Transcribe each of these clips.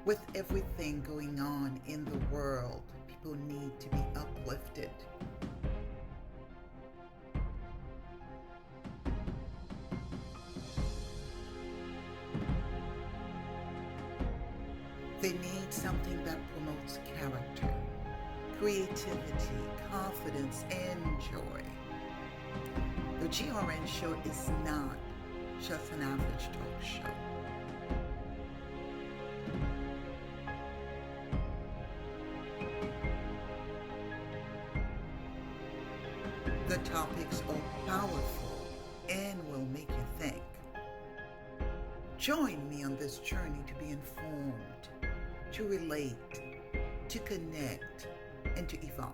With everything going on in the world, people need to be uplifted. They need something that promotes character, creativity, confidence, and joy. The GRN show is not just an average talk show. The topics are powerful and will make you think. Join me on this journey to be informed, to relate, to connect, and to evolve.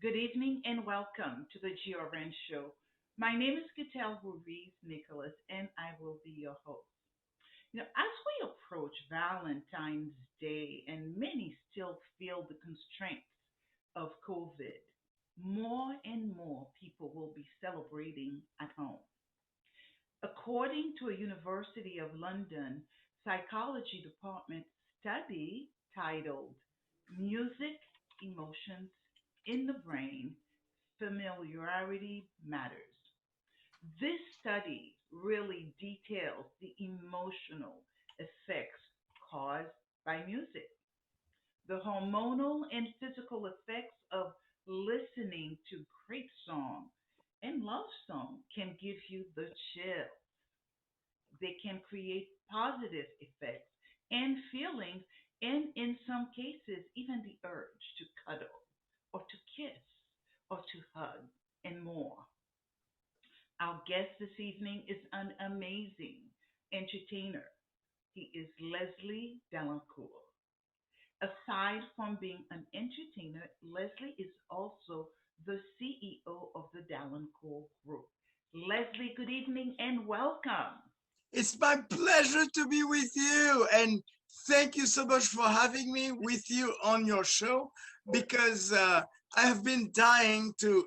Good evening and welcome to the GRN show. My name is Gatel Ruiz Nicholas and I will be your host. As we approach Valentine's Day and many still feel the constraints of COVID, more and more people will be celebrating at home. According to a University of London psychology department study titled Music, Emotions in the Brain, Familiarity Matters. This study really details the emotional effects caused by music, the hormonal and physical effects of listening to great song and love song can give you the chill. They can create positive effects and feelings, and in some cases, even the urge to cuddle or to kiss or to hug and more. Our guest this evening is an amazing entertainer. He is Leslie Dalencour. Aside from being an entertainer, Leslie is also the CEO of the Dalencour Group. Leslie, good evening and welcome. It's my pleasure to be with you. And thank you so much for having me with you on your show because I have been dying to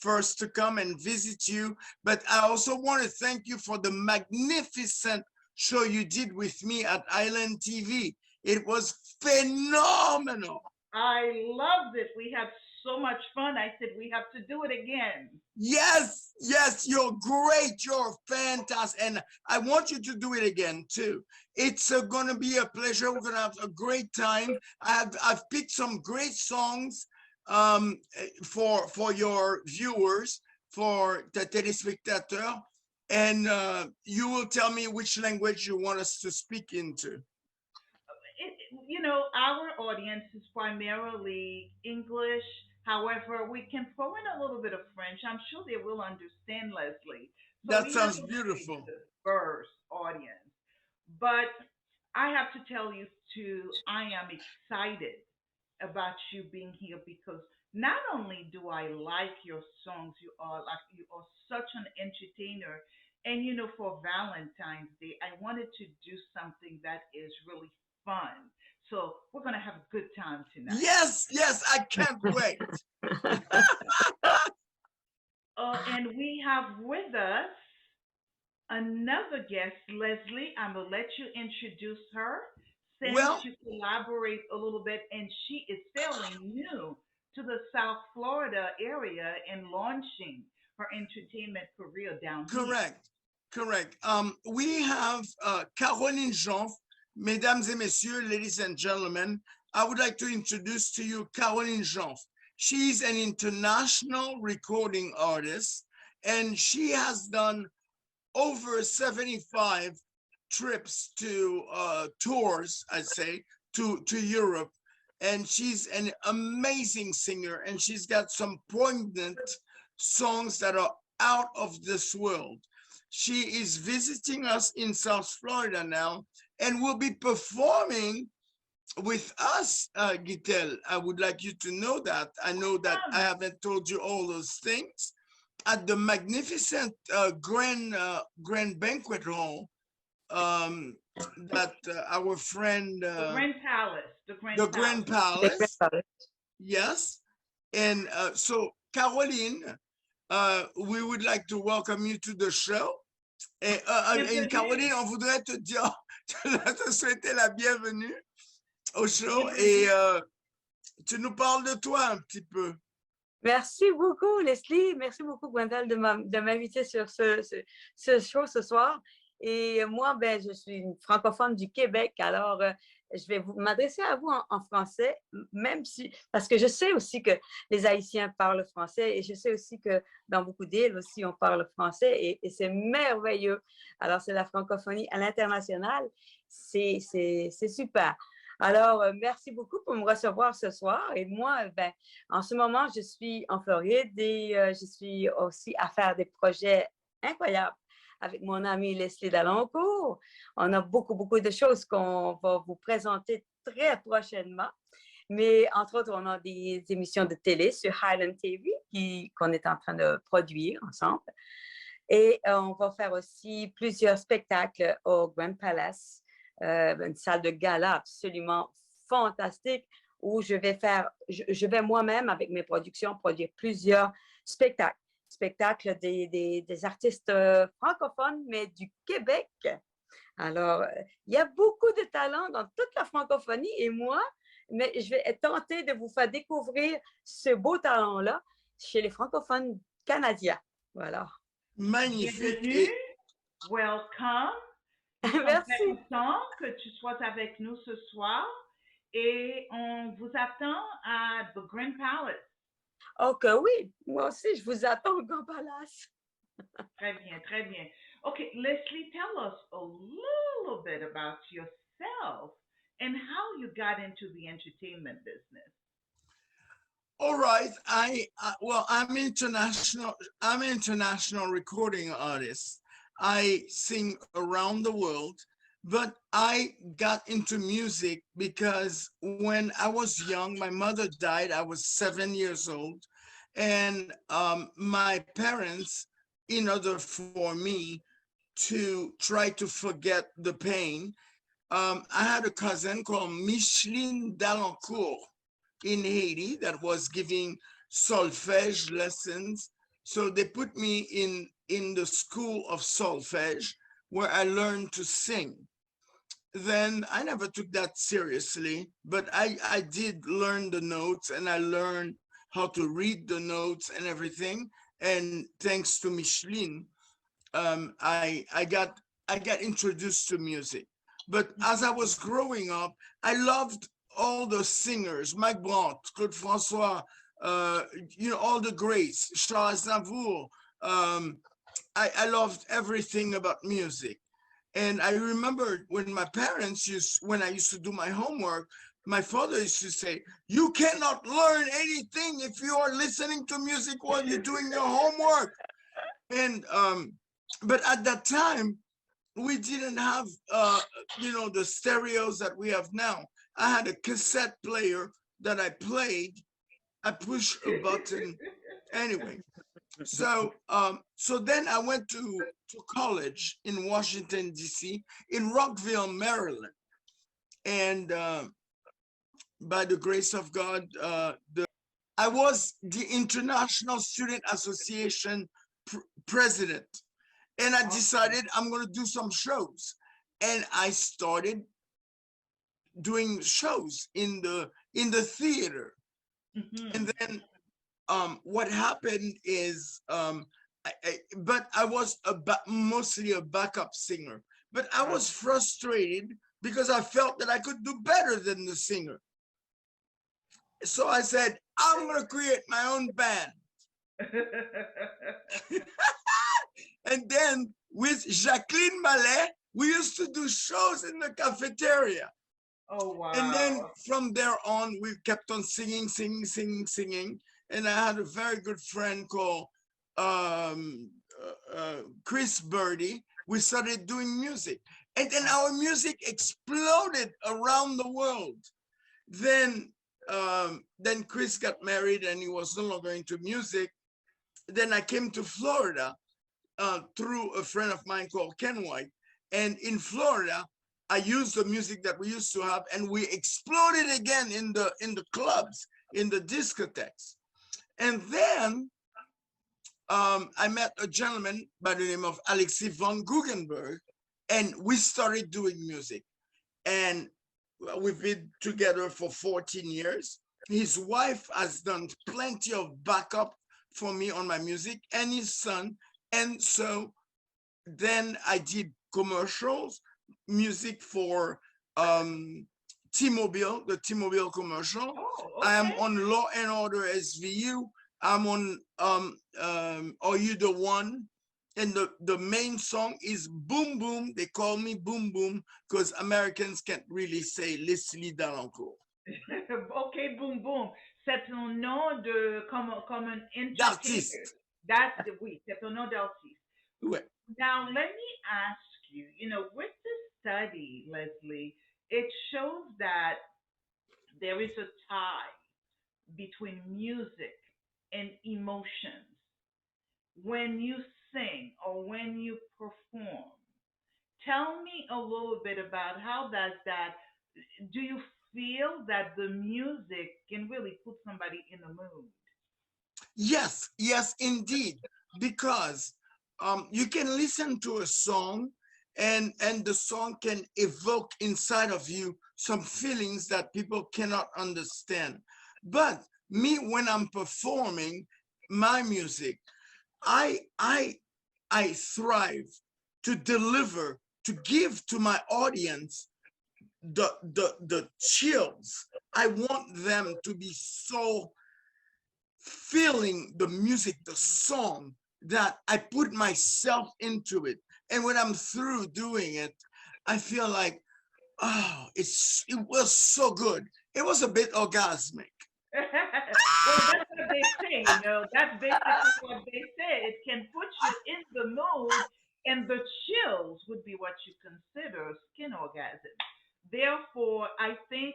first to come and visit you. But I also want to thank you for the magnificent show you did with me at Island TV. It was phenomenal. I loved it. We had so much fun. I said we have to do it again. Yes, yes, you're great. You're fantastic. And I want you to do it again too. It's going to be a pleasure. We're going to have a great time. I've picked some great songs for your viewers, for the téléspectateurs. And you will tell me which language you want us to speak into. Our audience is primarily English. However, we can throw in a little bit of French. I'm sure they will understand, Leslie. So That we have sounds a very beautiful. diverse audience. But I have to tell you too, I am excited about you being here because not only do I like your songs, you are such an entertainer. And for Valentine's Day, I wanted to do something that is really fun. So we're gonna have a good time tonight. Yes, yes, I can't wait. And we have with us another guest, Leslie. I'm gonna let you introduce her since Well, you collaborate a little bit, and she is fairly new to the South Florida area and launching her entertainment career down here. correct, correct. We have Carolyne Jomphe, mesdames et messieurs, ladies and gentlemen. I would like to introduce to you Carolyne Jomphe. She's an international recording artist, and she has done over 75 trips to tours, I'd say, to Europe. And she's an amazing singer, and she's got some poignant songs that are out of this world. She is visiting us in South Florida now and will be performing with us, Gitel. I would like you to know that. I know that I Awesome. haven't told you all those things at the magnificent grand banquet hall um, that our friend The Grand Palace. The Grand the Grand Palace. Palace, yes. And so Caroline, we would like to welcome you to the show. Et Caroline, Bienvenue. on voudrait te dire, te souhaiter la bienvenue au show et Bienvenue. tu nous parles de toi un petit peu. Merci beaucoup, Leslie. Merci beaucoup, Gwendal, de m'inviter sur ce show ce soir. Et moi, ben, je suis une francophone du Québec, alors je vais m'adresser à vous en français, même si, parce que je sais aussi que les Haïtiens parlent français et je sais aussi que dans beaucoup d'îles aussi, on parle français et c'est merveilleux. Alors, c'est la francophonie à l'international. C'est super. Alors, merci beaucoup pour me recevoir ce soir. Et moi, ben, en ce moment, je suis en Floride et je suis aussi à faire des projets incroyables avec mon ami Leslie Dalencour. On a beaucoup de choses qu'on va vous présenter très prochainement. Mais entre autres, on a des émissions de télé sur Highland TV qu'on est en train de produire ensemble. Et on va faire aussi plusieurs spectacles au Grand Palace, une salle de gala absolument fantastique où je vais moi-même avec mes productions produire plusieurs spectacles. Spectacles des artistes francophones, mais du Québec. Alors, il y a beaucoup de talents dans toute la francophonie et moi, mais je vais être tentée de vous faire découvrir ce beau talent-là chez les francophones canadiens. Voilà. Magnifique. Bienvenue. Welcome. Nous sommes très Merci. contents que tu sois avec nous ce soir et on vous attend à The Grand Palace. Ok, oui, moi aussi, je vous attends au Grand Palace. Très bien, très bien. Okay, Leslie, tell us a little bit about yourself and how you got into the entertainment business. All right. Well, I'm international. I'm an international recording artist. I sing around the world, but I got into music because when I was young, my mother died. I was 7 years old, and my parents, in order for me to try to forget the pain, I had a cousin called Micheline Dalencour in Haiti that was giving solfège lessons. So they put me in the school of solfège where I learned to sing. Then I never took that seriously, but I did learn the notes and I learned how to read the notes and everything. And thanks to Micheline, I got introduced to music. But as I was growing up, I loved all the singers, Mike Brandt, Claude François, all the greats, Charles Aznavour. I loved everything about music. And I remember when I used to do my homework, my father used to say, "You cannot learn anything if you are listening to music while you're doing your homework." And but at that time, we didn't have the stereos that we have now. I had a cassette player that I played. I pushed a button. Anyway, so then I went to college in Washington, D.C., in Rockville, Maryland. And by the grace of God, I was the International Student Association president. And I decided I'm going to do some shows. And I started doing shows in the theater. Mm-hmm. And then what happened is, but I was mostly a backup singer. But I was frustrated because I felt that I could do better than the singer. So I said, I'm going to create my own band. And then with Jacqueline Mallet, we used to do shows in the cafeteria. Oh, wow. And then from there on, we kept on singing. And I had a very good friend called Chris Birdie. We started doing music. And then our music exploded around the world. Then Chris got married and he was no longer into music. Then I came to Florida through a friend of mine called Ken White. And in Florida, I used the music that we used to have, and we exploded again in the clubs, in the discotheques. And then I met a gentleman by the name of Alexei von Guggenberg, and we started doing music. And we've been together for 14 years. His wife has done plenty of backup for me on my music, and his son. And so then I did commercials, music for T-Mobile, the T-Mobile commercial. Oh, I am okay. on Law and Order SVU. I'm on Are You the One? And the main song is Boom Boom. They call me Boom Boom because Americans can't really say Leslie Dalencour. Okay, boom, boom. C'est un nom de comme un entertainer. D'artiste. That's the oui, c'est un nom d'artiste. Ouais. Now let me ask you, with this study, Leslie, it shows that there is a tie between music and emotions. When you sing or when you perform, tell me a little bit about how does that, do you feel that the music can really put somebody in a mood? Yes, yes, indeed. Because you can listen to a song and the song can evoke inside of you some feelings that people cannot understand. But me, when I'm performing my music, I I I thrive to deliver, to give to my audience the chills. I want them to be so feeling the music, the song, that I put myself into it. And when I'm through doing it, I feel like, oh, it was so good. It was a bit orgasmic. Well, that's what they say, that's basically what they say. It can put you in the mood, and the chills would be what you consider skin orgasm. Therefore, I think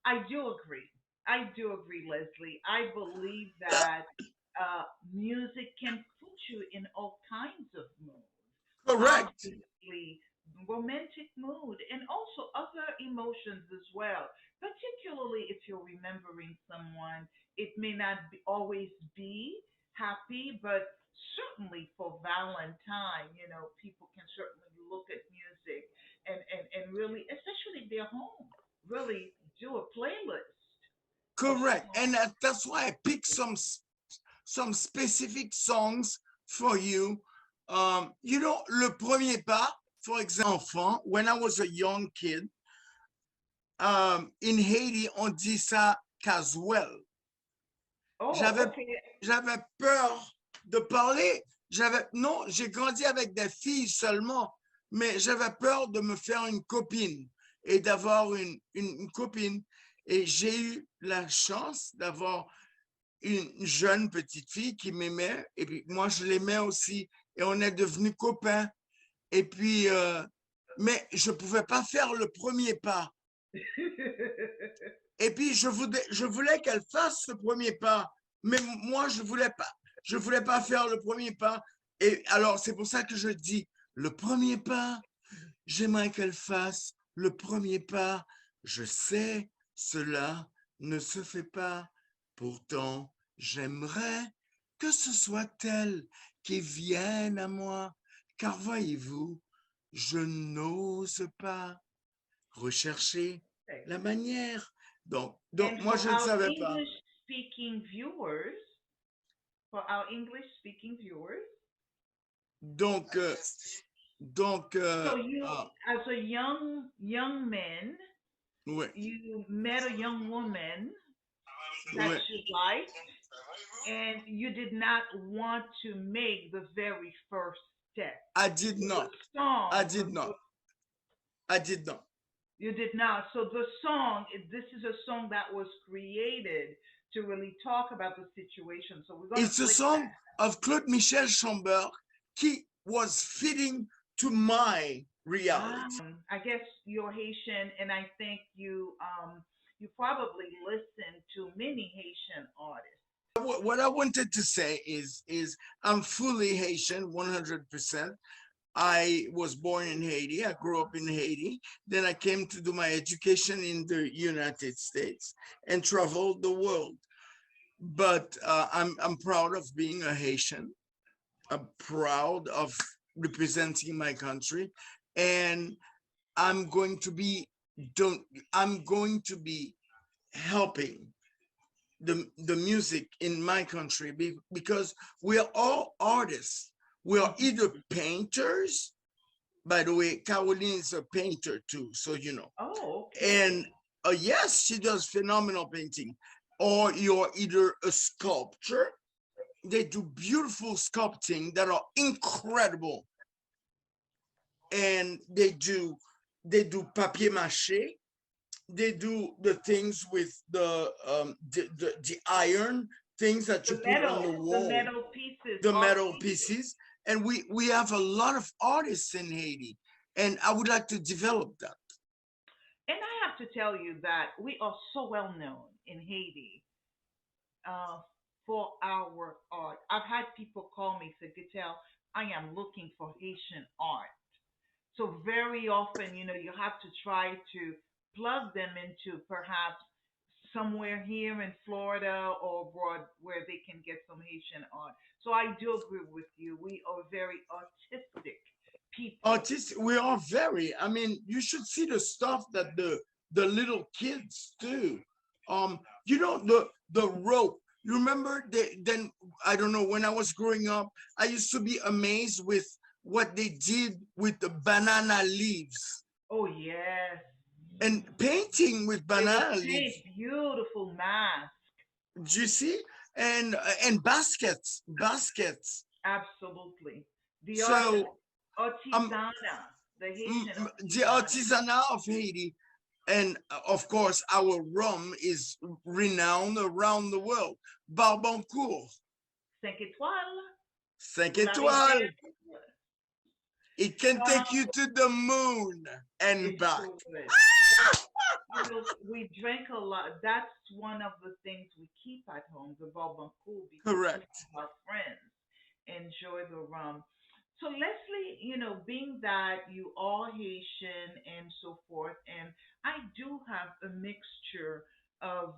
I do agree. I do agree, Leslie. I believe that music can put you in all kinds of moods. Correct. Obviously, romantic mood and also other emotions as well. Particularly if you're remembering someone, it may not always be happy, but certainly for Valentine, people can certainly look at music and really, especially if they're home, really do a playlist of Correct. And songs. that's why I picked some specific songs for you. Le Premier Pas, for example, enfant, when I was a young kid, in Haiti, on dit ça casuel. Oh, J'avais, okay. j'avais peur de parler. Non, j'ai grandi avec des filles seulement, mais j'avais peur de me faire une copine et d'avoir une copine. Et j'ai eu la chance d'avoir une jeune petite fille qui m'aimait, et puis moi, je l'aimais aussi, et on est devenus copains. Et puis, mais je ne pouvais pas faire le premier pas. Et puis, je voulais qu'elle fasse ce premier pas, mais moi, je voulais pas faire le premier pas. Et alors, c'est pour ça que je dis, le premier pas, j'aimerais qu'elle fasse le premier pas. Je sais, cela ne se fait pas. Pourtant, j'aimerais que ce soit elle qui vienne à moi, car voyez-vous, je n'ose pas rechercher Okay. la manière. Donc And moi, je ne savais pas. For our English speaking viewers, Donc, euh, donc, so you, as a young man, ouais, you met a young woman that ouais. you liked, and you did not want to make the very first step. I did So the not. I song, did not. I did not. you did not. So the song, this is a song that was created to really talk about the situation. So we're gonna It's a play song that. of Claude Michel Chambert qui was fitting to my reality. I guess you're Haitian, and I think you probably listen to many Haitian artists. What I wanted to say is I'm fully Haitian, 100%. I was born in Haiti. I grew up in Haiti. Then I came to do my education in the United States and traveled the world. but I'm proud of being a Haitian. I'm proud of representing my country, and I'm going to be don't I'm going to be helping the music in my country because we are all artists. We are Mhm. either painters. By the way, Caroline is a painter too, so you know. Oh, And okay. yes, she does phenomenal painting. Or you're either a sculptor. They do beautiful sculpting that are incredible, and they do papier mâché. They do the things with the iron things that you put on the The wall, metal pieces the are metal painted. pieces. And we have a lot of artists in Haiti, and I would like to develop that. And I have to tell you that we are so well known in Haiti uh, for our art. I've had people call me, say, Gatel, I am looking for Haitian art. So very often, you have to try to plug them into perhaps somewhere here in Florida or abroad where they can get some Haitian art. So I do agree with you. We are very artistic people. Artists, we are very, I mean, you should see the stuff that the little kids do. You know, the rope. You remember then I don't know, when I was growing up, I used to be amazed with what they did with the banana leaves Oh yes, and painting with they would banana leaves. paint beautiful masks. Do you see? And baskets. Absolutely, the art So um artisana, the Haitian the artisana. artisanal of Haiti, and of course our rum is renowned around the world. Barbancourt, 5 étoiles cinq pour la étoiles. rivière. It can take Um, you to the moon and it back. sure would. We drink a lot. That's one of the things we keep at home, the Barbancourt, because we Correct. have our friends enjoy the rum. So Leslie, being that you are Haitian and so forth, and I do have a mixture of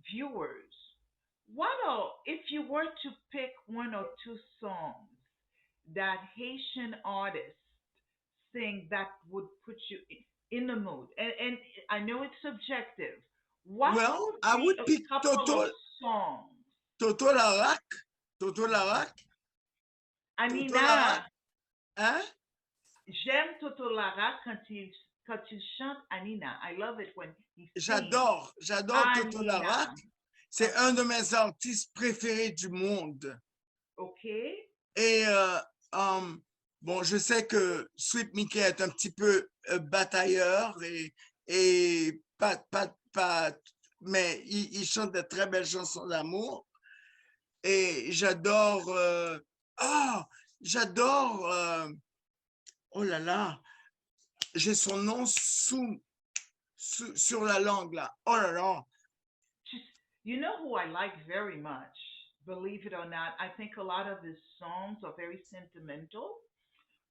viewers. What are, if you were to pick one or two songs that Haitian artists sing that would put you in the mood? And I know it's subjective. What Well, would I be would a pick couple of songs? Toto Larac, Toto Larac, Toto Larac, Anina, hein? j'aime Toto Lara quand il chante Anina. I love it when he sings J'adore Toto Larac. Anina. C'est un de mes artistes préférés du monde. Okay? Et bon, je sais que Sweet Mickey est un petit peu batailleur et pas, mais il chante de très belles chansons d'amour. Et j'adore, j'adore, oh là là, j'ai son nom sur la langue là. Oh là là. You know who I like very much? Believe it or not, I think a lot of his songs are very sentimental.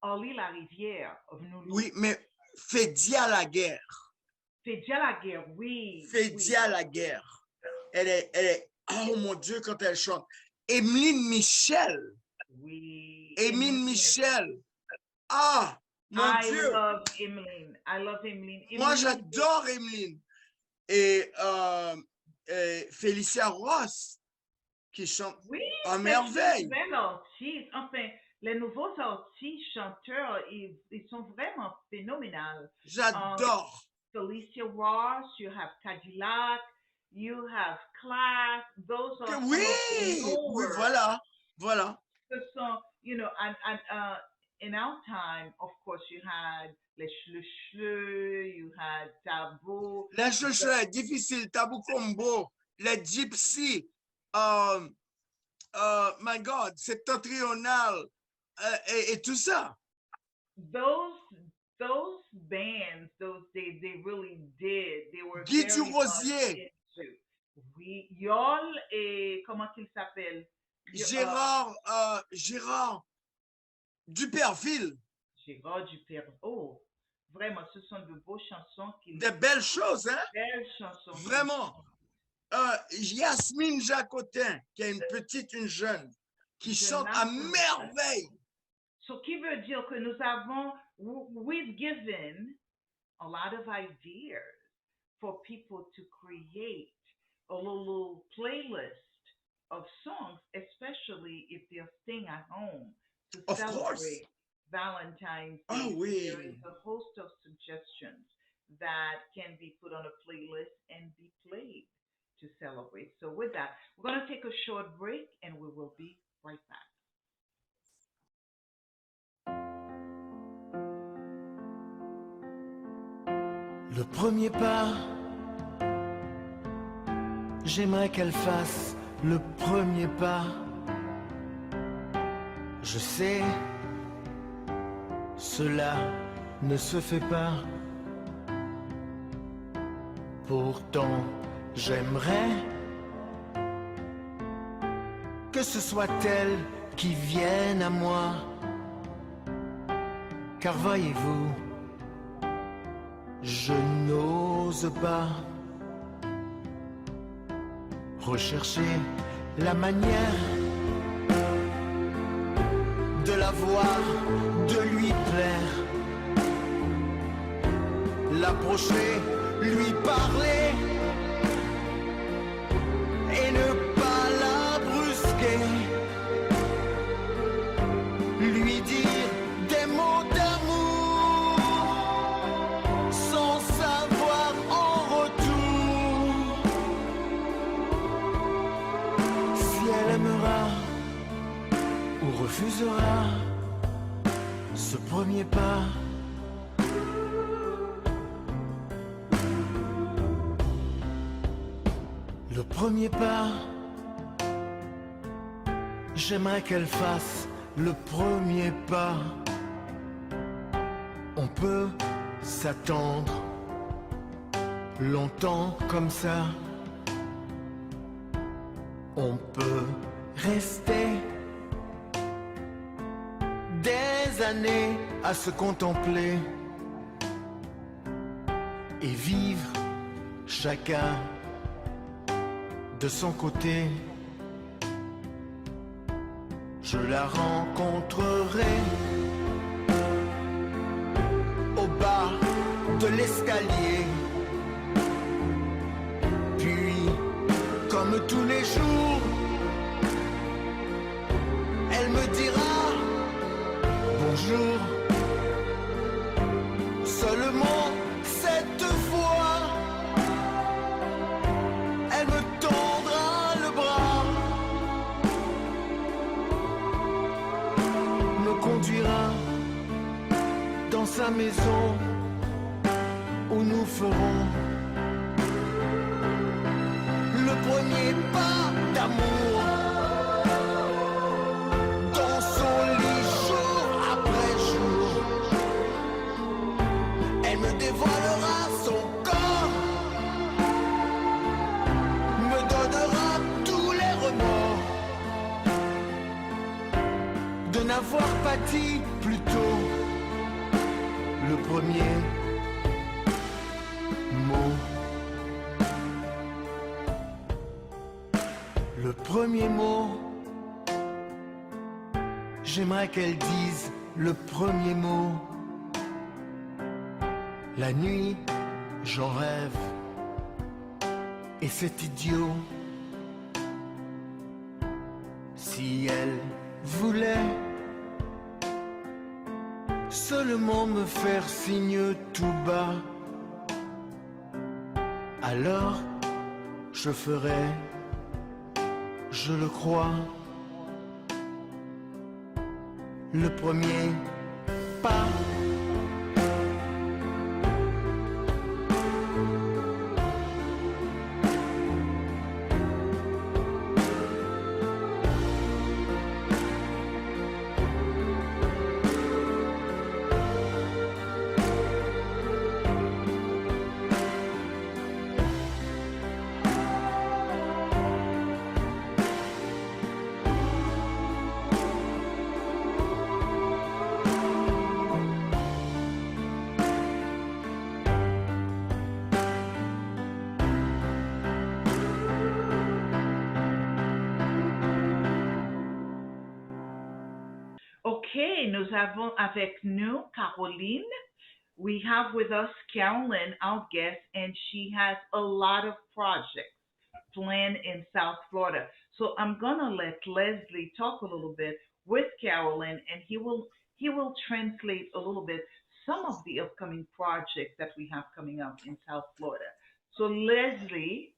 Oli La Rivière of Nounou. Oui, mais Fedi à la guerre. C'est déjà la guerre, oui, Fedi oui, à la guerre. Oh mon Dieu, quand elle chante. Emeline Michel. oui. Emeline Michel. Ah, mon I Dieu. love Emeline. I love Emeline. Moi, Emeline, j'adore Emeline. Et Félicia Ross, qui chante oui, à c'est une merveille. nouvelle artiste. Enfin, les nouveaux artistes chanteurs, ils sont vraiment phénoménaux. J'adore. Felicia Ross, you have Cadillac, you have Class. Those are some of the Oui, oui, newer. voilà. So, and in our time, of course, you had Les Chleux, you had Tabou. La chouchou, difficile, Tabou Combo, la Gypsy, my God, septentrional, et tout ça. Those those bands, those they really did. They were Guy very much Rosier, into. Oui, Yol et comment qu'il s'appelle? Gérard Duperville, Gérard Dupère. Oh, vraiment, ce sont de beaux chansons qu'il des belles choses, hein? belles chansons qu'il Vraiment. chante. Yasmine Jacotin, qui a une petite, une jeune, qui chante à merveille. Ce qui veut dire que nous avons, we've given a lot of ideas for people to create a little playlist of songs, especially if they're staying at home to Of celebrate course. Valentine's Day. Oh, oui. There is a host of suggestions that can be put on a playlist and be played to celebrate. So with that, we're going to take a short break and we will be right back. Le premier pas, j'aimerais qu'elle fasse le premier pas. Je sais, cela ne se fait pas. Pourtant, j'aimerais que ce soit elle qui vienne à moi. Car voyez-vous, je n'ose pas rechercher la manière de la voir, de lui plaire, l'approcher, lui parler et ne pas la brusquer, lui dire des mots d'amour sans savoir en retour si elle aimera ou refusera ce premier pas. Le premier pas, j'aimerais qu'elle fasse le premier pas. On peut s'attendre longtemps comme ça. On peut rester des années à se contempler et vivre chacun de son côté. Je la rencontrerai au bas de l'escalier. Puis, comme tous les jours, elle me dira bonjour. Seulement cette fois, elle me tendra le bras, me conduira dans sa maison où nous ferons le premier pas d'amour dans son lit jour après jour. Elle me dévoilera son corps, me donnera tous les remords de n'avoir pas dit plus tôt le premier mot. Le premier mot, j'aimerais qu'elle dise le premier mot. La nuit, j'en rêve, et c'est idiot. Si elle voulait seulement me faire signe tout bas, alors je ferais, je le crois, le premier pas. OK, nous avons avec nous Caroline. We have with us Caroline, our guest, and she has a lot of projects planned in South Florida. So I'm gonna let Leslie talk a little bit with Caroline, and he will translate a little bit some of the upcoming projects that we have coming up in South Florida. So Leslie,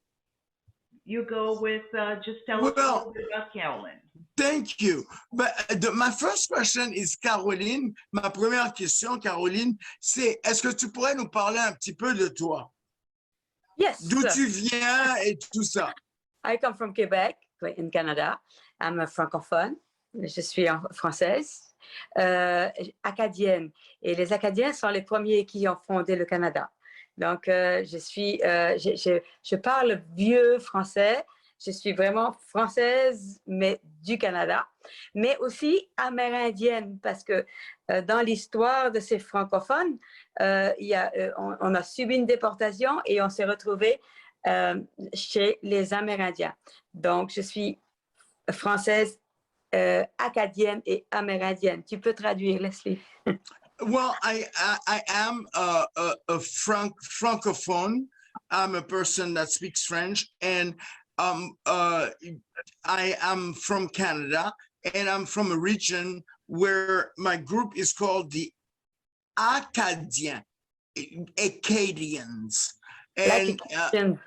you go with just tell us a Well, little bit about Caroline. thank you. But my first question is Caroline. Ma première question, Caroline, c'est est-ce que tu pourrais nous parler un petit peu de toi? Yes. D'où tu viens et tout ça? I come from Quebec, in Canada. I'm a francophone. Je suis française, acadienne. Et les Acadiens sont les premiers qui ont fondé le Canada. Donc, je parle vieux français. Je suis vraiment française, mais du Canada, mais aussi amérindienne, parce que dans l'histoire de ces francophones, on a subi une déportation et on s'est retrouvés chez les Amérindiens. Donc, je suis française, acadienne et amérindienne. Tu peux traduire, Leslie? Well, I am a francophone. I'm a person that speaks French, and I am from Canada, and I'm from a region where my group is called the Acadiens, Acadians, and Like a Cajun.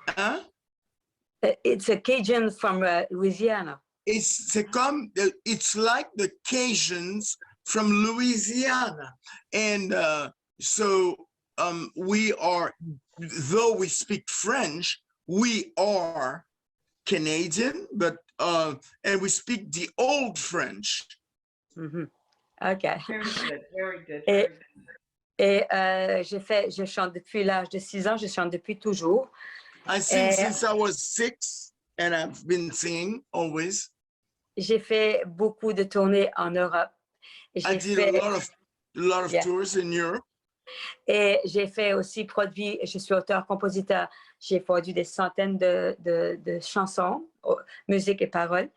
huh? It's a Cajun from Louisiana. It's like the Cajuns from Louisiana, and so we are, though we speak French, we are Canadian, but and we speak the old French. Mm-hmm. OK. Very good, very good, Et, very good. et je chante depuis l'âge de 6 ans, je chante depuis toujours. I sing since I was 6, and I've been singing always. J'ai fait beaucoup de tournées en Europe. I did a lot of Yeah. tours in Europe. Et j'ai fait aussi produit, je suis auteur-compositeur, j'ai produit des centaines de chansons, musique et paroles.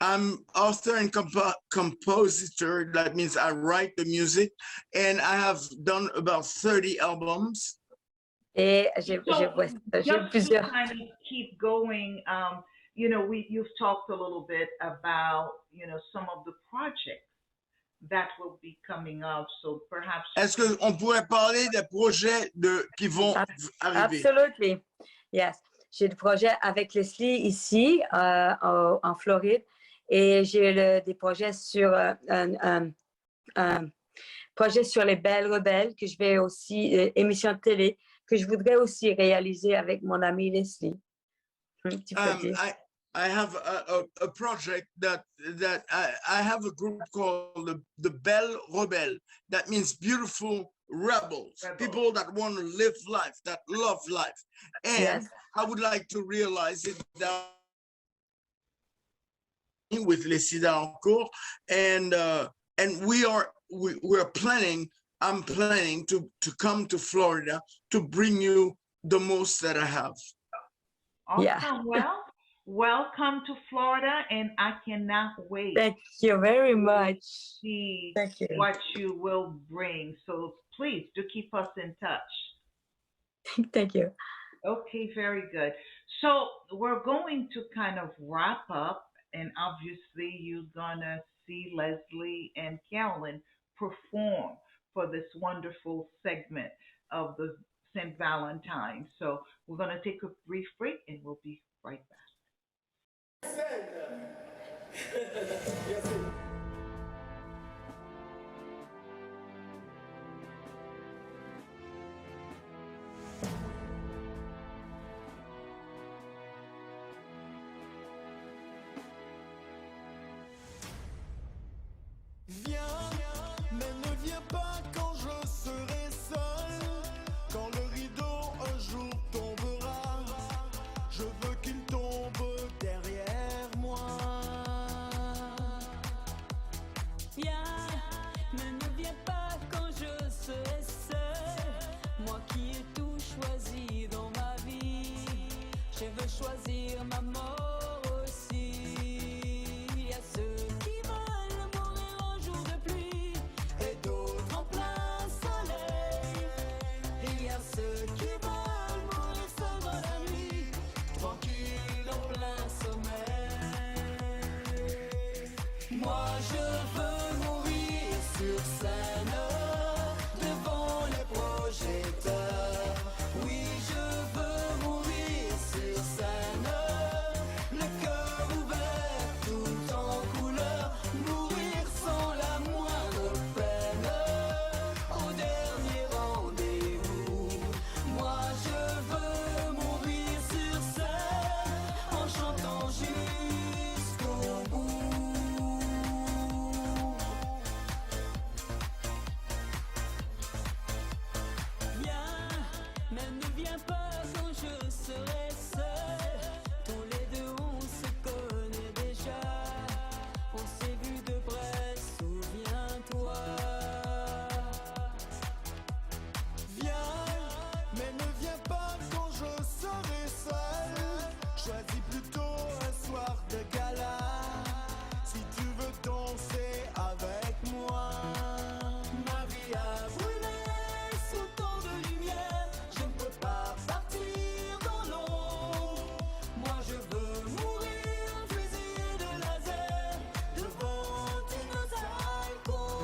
I'm author and compositor. That means I write the music, and I have done about 30 albums. Et j'ai Just plusieurs. to kind of keep going, you've talked a little bit about, some of the projects that will be coming up. So perhaps. Est-ce qu'on pourrait parler des projets qui vont arriver? Absolutely. Yes. J'ai le projet avec Leslie ici, en Floride, et j'ai des projets sur un projet sur les Belles Rebelles que je vais aussi, émission de télé, que je voudrais aussi réaliser avec mon ami Leslie. Tu peux dire. I have a project that I have a group called the Belle Rebelle. That means beautiful rebels, people that want to live life, that love life. And Yes. I would like to realize it down with Leslie Dalencour, and we're planning. I'm planning to come to Florida to bring you the most that I have. Awesome. Yeah. Well, welcome to Florida, and I cannot wait Thank you very much. to see Thank you. what you will bring. So please do keep us in touch. Thank you. Okay, very good. So we're going to kind of wrap up, and obviously you're gonna see Leslie and Caroline perform for this wonderful segment of the St. Valentine. So we're gonna take a brief break, and we'll be right back. Viens, mais ne viens pas quand je serai seul. Quand le rideau un jour tombera, je veux qu'il tombe derrière moi. Viens, mais ne viens pas quand je serai seule. Moi qui ai tout choisi dans ma vie, je veux choisir ma mort aussi. Il y a ceux qui veulent mourir Moi je veux mourir sur scène devant les projecteurs. Oui, je veux mourir sur scène, le cœur ouvert, tout en couleur, mourir sans la moindre peine. Au dernier rendez-vous, moi je veux mourir sur scène en chantant jusqu'au bout. Viens, mais ne viens pas quand je serai seul. Tous les deux on se connaît déjà. On s'est vu de près, souviens-toi. Viens, mais ne viens pas quand je serai seul. Choisis plutôt un soir de gala. Si tu veux danser avec moi. Ma vie a brûlé sous tant de lumière. Je ne peux pas partir dans l'ombre. Moi je veux mourir fusillé de laser devant Dalencour.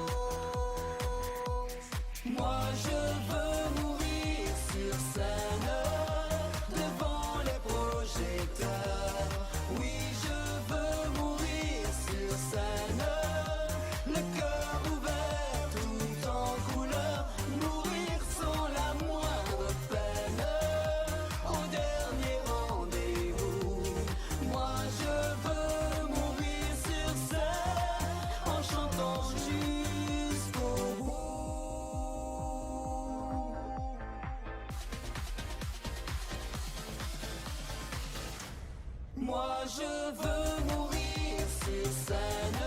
Moi je veux mourir sur scène devant les projecteurs. Oui, je veux mourir sur scène, le cœur ouvert, tout en couleur, mourir sans la moindre peine. Au dernier rendez-vous, moi je veux mourir sur scène en chantant jusqu'au bout. Moi je veux mourir sur scène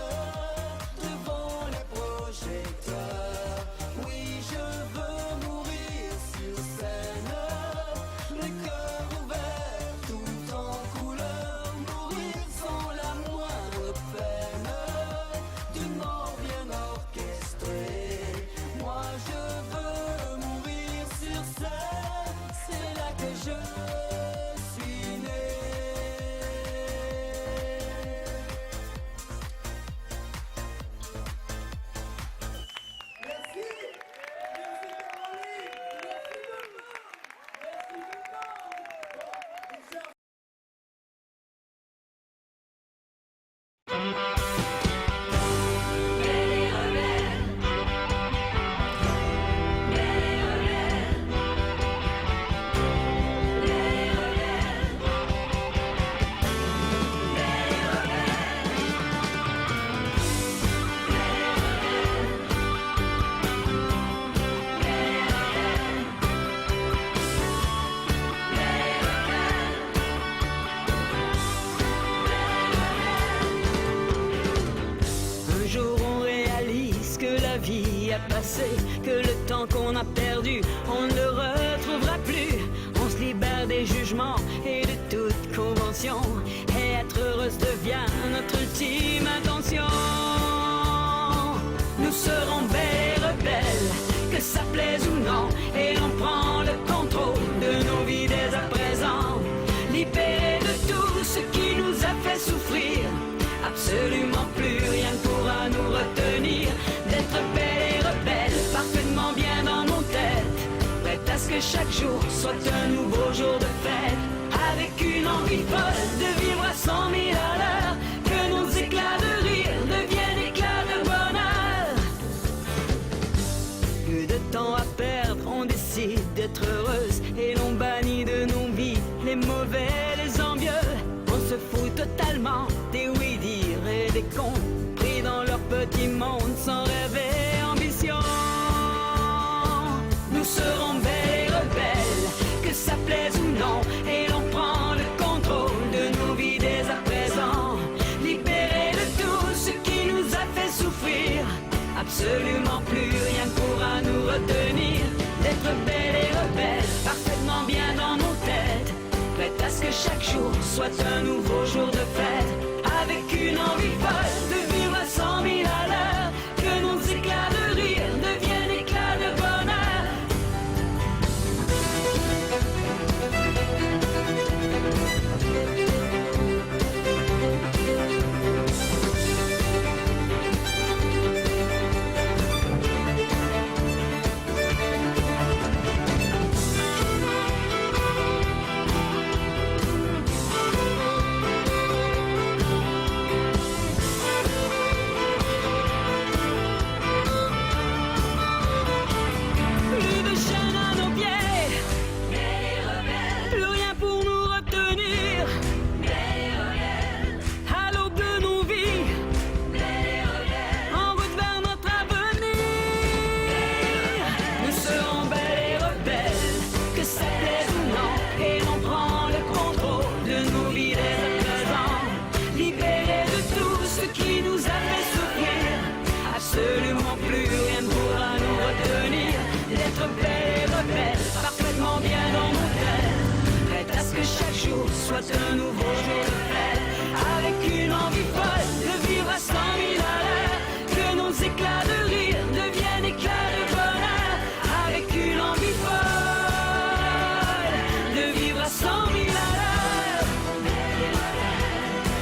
devant les projecteurs. Oui, je veux mourir sur scène, le cœur ouvert, tout en couleur, mourir sans la moindre peine, d'une mort bien orchestrée. Moi je veux mourir sur scène, c'est là que je suis né. Un jour on réalise que la vie a passé, que le temps qu'on a perdu, on ne le retrouvera plus. On se libère des jugements et de toute convention, et être heureuse devient notre ultime intention. Nous serons belles et rebelles, que ça plaise ou non, et l'on prend le contrôle de nos vies dès à présent. Libérés de tout ce qui nous a fait souffrir, absolument plus rien ne pourra nous retenir. D'être belle et rebelle, parfaitement bien dans nos têtes, prête à ce que chaque jour soit un nouveau jour de fête. Avec une envie folle de vivre à 100 000 à l'heure, que nos éclats de rire deviennent éclats de bonheur. Plus de temps à perdre, on décide d'être heureuse, et l'on bannit de nos vies les mauvais, les envieux. On se fout totalement des oui-dire et des cons, pris dans leur petit monde sans rêve et ambition. Nous serons belles et rebelles, que ça plaise ou non, et l'on prend le contrôle de nos vies dès à présent. Libérés de tout ce qui nous a fait souffrir, absolument plus rien ne pourra nous retenir. D'être belles et rebelles, parfaitement bien dans nos têtes, prête à ce que chaque jour soit un nouveau jour de fête. Avec une envie folle de vivre à 100 000 à l'heure, que nos éclats de rire deviennent éclats de bonheur. soit un nouveau jour de fête, avec une envie folle de vivre à 100 000 à l'heure, que nos éclats de rire deviennent éclats de bonheur, avec une envie folle de vivre à 100 000 à l'heure,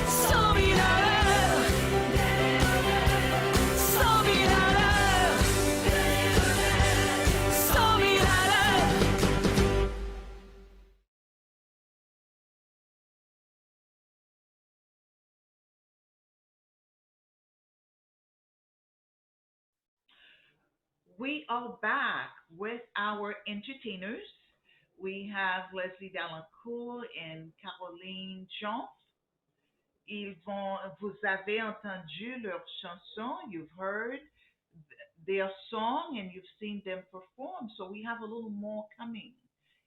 100 000 à l'heure, 100 000 à l'heure, 100 000 à l'heure. We are back with our entertainers. We have Leslie Dalencour and Carolyne Jomphe. Vous avez entendu leur chanson, you've heard their song, and you've seen them perform. So we have a little more coming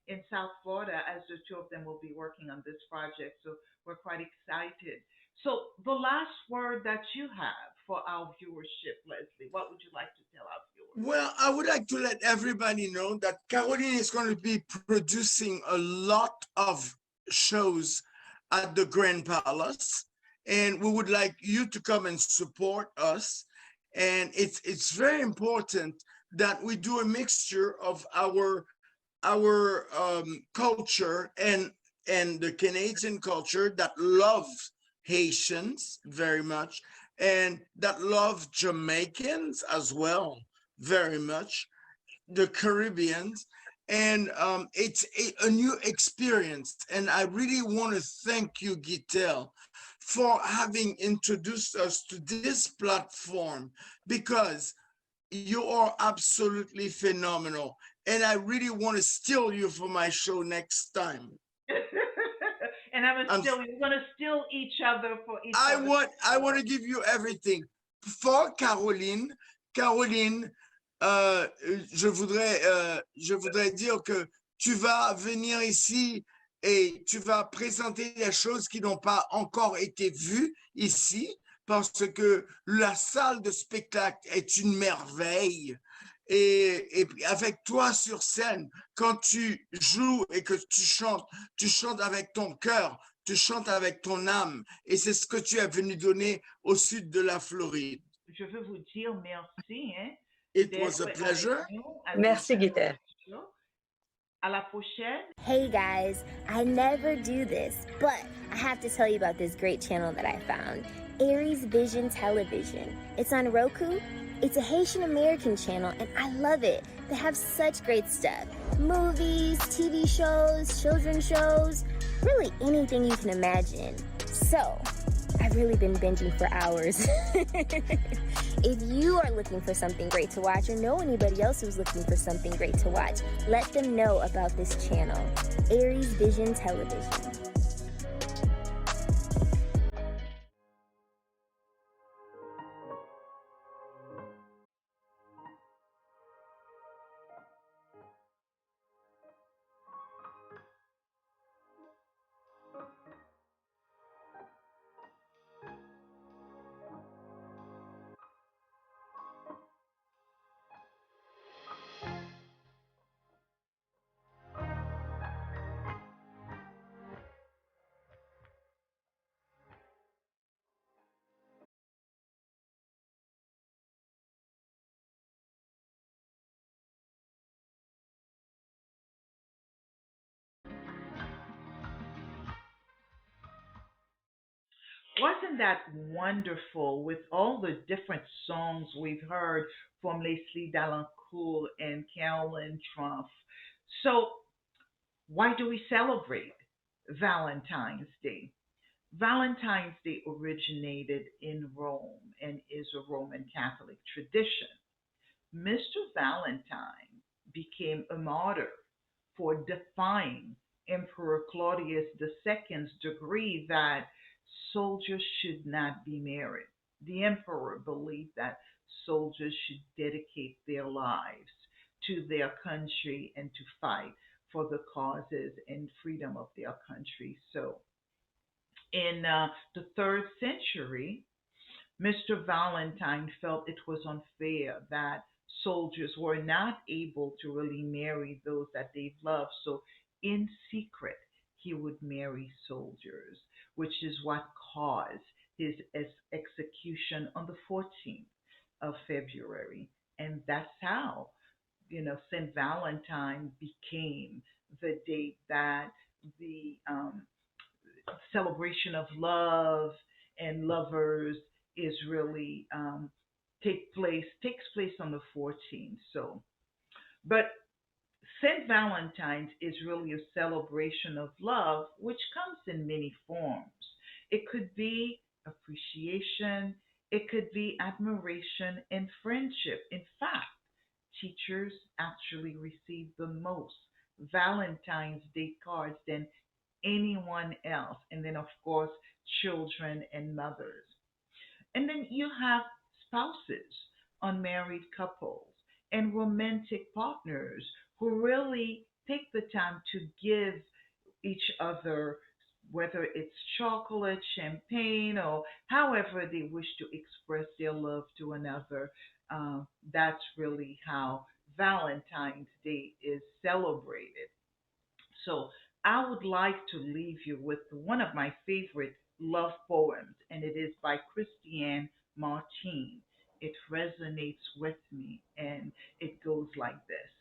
in South Florida as the two of them will be working on this project. So we're quite excited. So the last word that you have for our viewership, Leslie, what would you like to tell our viewers? Well, I would like to let everybody know that Caroline is going to be producing a lot of shows at the Grand Palace, and we would like you to come and support us. And it's very important that we do a mixture of our culture and the Canadian culture that loves Haitians very much and that love Jamaicans as well very much, the Caribbeans, and it's a new experience. And I really want to thank you, Gitel, for having introduced us to this platform because you are absolutely phenomenal. And I really want to steal you for my show next time. And we're gonna steal each other for each other. I want to give you everything. For Caroline, je voudrais dire que tu vas venir ici et tu vas présenter des choses qui n'ont pas encore été vues ici parce que la salle de spectacle est une merveille. Et avec toi sur scène, quand tu joues et que tu chantes avec ton cœur, tu chantes avec ton âme. Et c'est ce que tu es venu donner au sud de la Floride. Je veux vous dire merci. Hein, It was a pleasure. Merci, Guitare. À la prochaine. Hey guys, I never do this, but I have to tell you about this great channel that I found, Aries Vision Television. It's on Roku. It's a Haitian American channel, and I love it. They have such great stuff. Movies, TV shows, children's shows, really anything you can imagine. So, I've really been binging for hours. If you are looking for something great to watch or know anybody else who's looking for something great to watch, let them know about this channel, Aries Vision Television. Wasn't that wonderful with all the different songs we've heard from Leslie Dalencourt and Carolyne Jomphe? So, why do we celebrate Valentine's Day? Valentine's Day originated in Rome and is a Roman Catholic tradition. Mr. Valentine became a martyr for defying Emperor Claudius II's decree that soldiers should not be married. The emperor believed that soldiers should dedicate their lives to their country and to fight for the causes and freedom of their country. So, in the third century, Mr. Valentine felt it was unfair that soldiers were not able to really marry those that they loved. So, in secret, he would marry soldiers, which is what caused his execution on the 14th of February. And that's how, St. Valentine became the date that the celebration of love and lovers is really takes place on the 14th. So, but St. Valentine's is really a celebration of love, which comes in many forms. It could be appreciation, it could be admiration and friendship. In fact, teachers actually receive the most Valentine's Day cards than anyone else. And then, of course, children and mothers. And then you have spouses, unmarried couples, and romantic partners who really take the time to give each other, whether it's chocolate, champagne, or however they wish to express their love to another. That's really how Valentine's Day is celebrated. So I would like to leave you with one of my favorite love poems, and it is by Christiane Martin. It resonates with me, and it goes like this: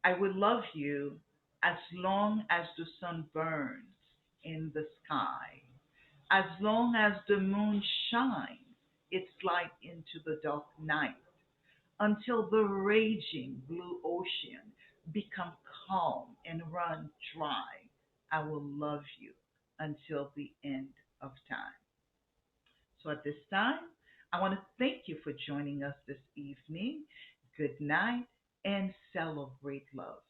I will love you as long as the sun burns in the sky, as long as the moon shines its light into the dark night, until the raging blue ocean become calm and run dry. I will love you until the end of time. So at this time, I want to thank you for joining us this evening. Good night and celebrate love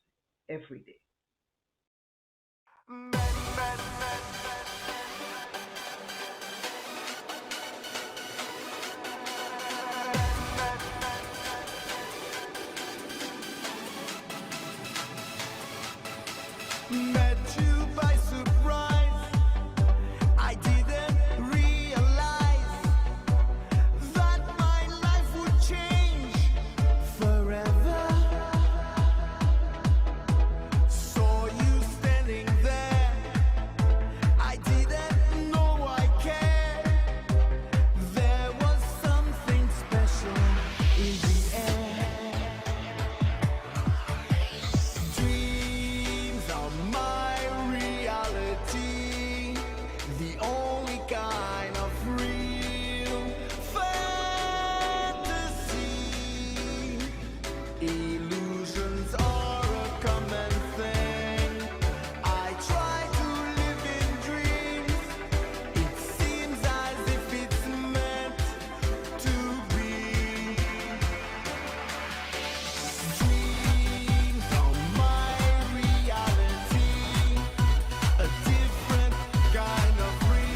every day. Met you by surprise. I didn't realize that my life would change forever. Saw you standing there. I didn't know I cared. There was something special in the air. Dreams are my reality, the only kind of real fantasy. Illusions are a common thing. I try to live in dreams. It seems as if it's meant to be. Dreams are my reality, a different kind of reality.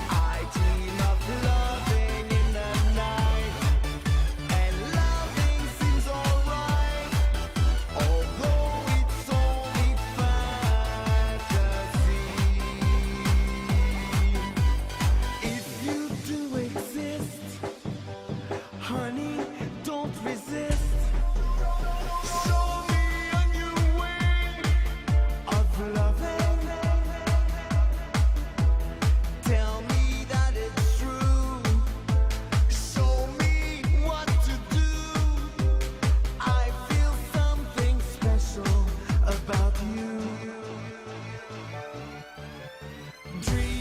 I dream of loving in the night, and loving seems alright, although it's only fantasy. If you do exist, honey, don't resist. Show me a new way of loving. Tell me that it's true. Show me what to do. I feel something special about you. Dream